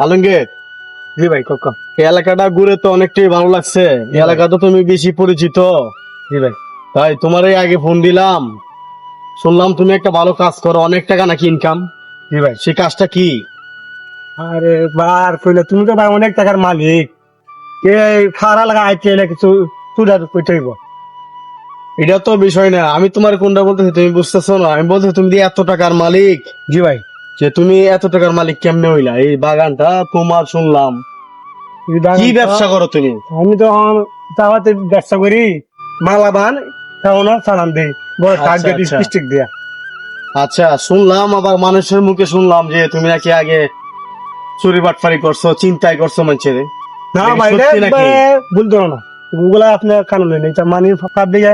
আলমগীর, জি ভাই কাকা। এই এলাকাটা ঘুরে তো অনেকটাই ভালো লাগছে। এই এলাকা তো তুমি বেশি পরিচিত। জি ভাই। তাই তোমারই আগে ফোন দিলাম। শুনলাম তুমি একটা ভালো কাজ করো, অনেক টাকা নাকি ইনকাম। জি ভাই। সেই কাজটা কি? আরে বার কইলে তুমি তো ভাই অনেক টাকার মালিক। এই ফাড়া লাগা আইতে এলে কিছু চুরার কইতে হইব। এটা তো বিষয় না, আমি তোমার কোনটা বলতেছি তুমি বুঝতেছো না। আমি বলতেছি তুমি যে এত টাকার মালিক, জি ভাই। যে তুমি এত টাকার মালিক কেমনে হইলা? এই বাগানটা তোমার শুনলাম। কি ব্যবসা করো তুমি? আমি তো চাওয়াতে ব্যবসা করি, মালা বান তেমন চালান দিই, বড় আচ্ছা, টার্গেট আচ্ছা। স্টিক দিয়া। আচ্ছা, শুনলাম আবার মানুষের মুখে শুনলাম যে তুমি নাকি আগে চুরি বাটফারি করছো, চিন্তাই করছো মানুষের। না এটা কি ভাই সত্যি নাকি? ভুল ধরো না, ওগুলা আপনার কানুন নেই। মানে পাবলিকে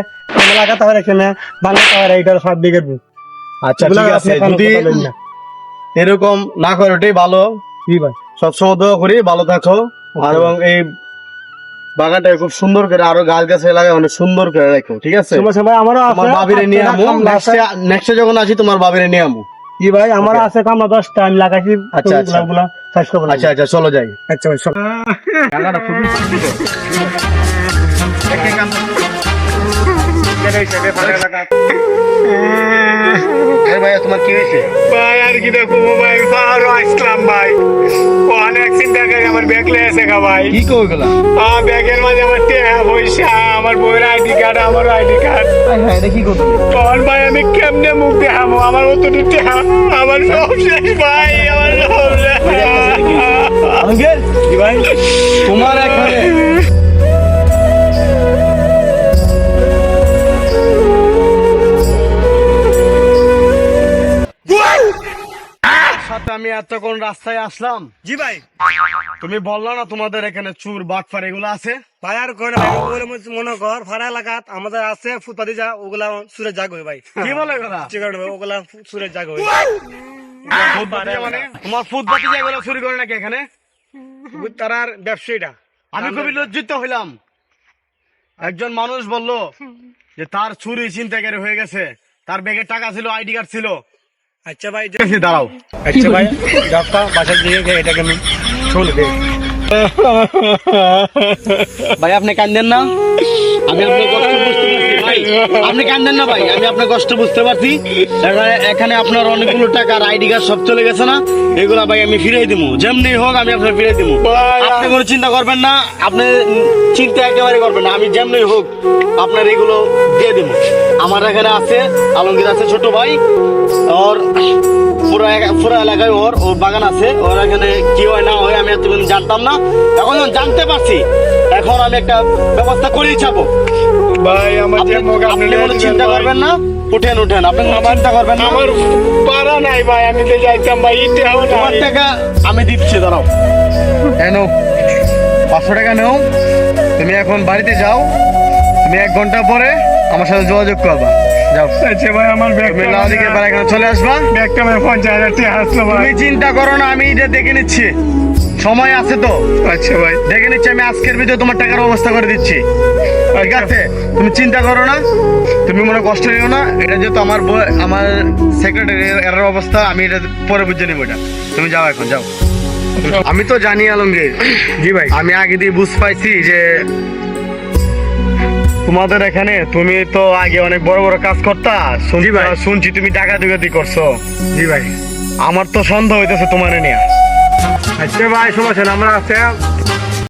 লাগাতে হয় এখানে, বাংলাতে হয় এইটার পাবলিকের ভুল। আচ্ছা, এগুলা ঠিক আছে। আপনি কানুন যদি কথা লইন না। এরকম না করে ওটাই ভালো। জি ভাই। সবসময় দোয়া করি ভালো থাকো। আর এবং এই বাগানটা খুব সুন্দর করে আরো গাছ গাছে লাগায় অনেক সুন্দর করে রাখো, ঠিক আছে? সমস্যা ভাই আমারও তোমার আছে, বাবিরে নিয়ে আমু, কামলা আছে। নেক্সটে যখন আসি তোমার বাবিরে নিয়ে আমু। জি ভাই আমারও Okay. আছে কামলা 10টা, আমি লাগাইছি। আচ্ছা, আচ্ছা। ওগুলা চাষ করবো। আচ্ছা, আচ্ছা, চলো যাই। আচ্ছা ভাই, চলো। জায়গাটা খুবই সুন্দর। এই ভাইয়া, তোমার কি হয়েছে? ভাই আর কি দেখো ভাই, আরো আসলাম ভাই, অনেক চিন্তা করে আমার ব্যাগ লেগে আছে গা ভাই। কি কই গেলা? ব্যাগের মাঝে আমার টাকা পয়সা, আমার বউয়ের আইডি কার্ড, আমার আইডি কার্ড। হ্যাঁ, এটা কি করতে? তখন ভাই আমি কেমনে মুখ দেখাবো? আমার অতটুকু টাকা, আমার সব শেষ ভাই, আমার সব শেষ। আঙ্কেল, কি ভাই? তোমার এখানে সাথে আমি এতক্ষণ রাস্তায় আসলাম। জি ভাই। তুমি বললা না তোমাদের এখানে চুর বাটফার এগুলো আছে? ভাই আর কই না ভাই, ওগুলো মনে কর ফাড়া এলাকাত আমাদের আছে ফুটপাতি যা, ওগুলা সুরে জাগ হই ভাই। কি বলে এগুলা? ঠিক আছে ভাই, ওগুলা সুরে জাগ হই। ফুটপাতি মানে তোমার ফুটপাতি যেগুলো চুরি করে নাকি এখানে? তারার ব্যবসায়ীটা। আমি খুবই লজ্জিত হইলাম। একজন মানুষ বলল যে তার চুরি ছিনতাইকারী হয়ে গেছে, তার ব্যাগে টাকা ছিল, আইডি কার্ড ছিল। আচ্ছা ভাই, দাঁড়াও। আচ্ছা ভাই, ডাক্তার বাসায় দিয়ে এটাকে আমি শুনে দেই। ভাই আপনি কান্দেন না, আমি আপনার কষ্ট বুঝতে পারছি ভাই। আপনি কান্দেন না ভাই, আমি আপনার কষ্ট বুঝতে পারছি। এখানে আপনার অনেকগুলো টাকার আইডি কার্ড সব চলে গেছে না, এগুলা ভাই আমি ফিরিয়ে দিব, যেমনি হোক আমি আপনার ফিরিয়ে দিব। আপনি কোনো চিন্তা করবেন না, আপনি চিন্তা একেবারে করবেন না, আমি যেমনি হোক আপনার এগুলো দিয়ে দিব। আমার এখানে আছে আলমগীর, আছে ছোট ভাই, ওর পুরো এলাকায় ওর বাগান আছে। ওর এখানে কি হয় না হয় আমি এতদিন জানতাম না, এখন যখন জানতে পারছি এখন আমি একটা ব্যবস্থা করেই যাবো। ভাই আমার যে মুখ আপনি আপনি কোনো চিন্তা করবেন না, উঠেন উঠেন, আপনি কোনো চিন্তা করবেন না। আমার পারা নাই ভাই, আমি তো যাইতাম ভাই, ইটাও তোমার নাই। টাকা আমি দিচ্ছি, দাঁড়াও। এনো 500 টাকা নেও, তুমি এখন বাড়িতে যাও। তুমি 1 ঘন্টা পরে আমার সাথে যোগাযোগ করবা। যাও, আচ্ছা ভাই, আমার তুমি ব্যাগটা লাল দিকে পাড়া এখানে চলে আসবা। ব্যাগটা ভাই 50,000 টাকা আসলো ভাই। তুমি চিন্তা করো না, আমি এটা দেখে নিচ্ছি, সময় আছে তো। আচ্ছা ভাই। দেখে নিচ্ছি, আমি আজকের ভিতরে তোমার টাকার ব্যবস্থা করে দিচ্ছি, ঠিক আছে? তুমি চিন্তা করো না, তুমি মনে কষ্ট নিও না। এটা যেহেতু আমার সেক্রেটারি এর অবস্থা, আমি এটা পরে বুঝে নিবো। এটা তুমি যাও, এখন যাও। আমি তো জানি আলমগীর, জি ভাই। আমি আগে দিয়ে বুঝ পাইছি যে তোমাদের এখানে তুমি তো আগে অনেক বড় বড় কাজ করতা। জি ভাই। শুনছি তুমি ডাকাতি করছো। জি ভাই। আমার তো সন্দেহ হইতেছে তোমার নিয়ে। আচ্ছা ভাই, সমস্যা না, আমরা আছে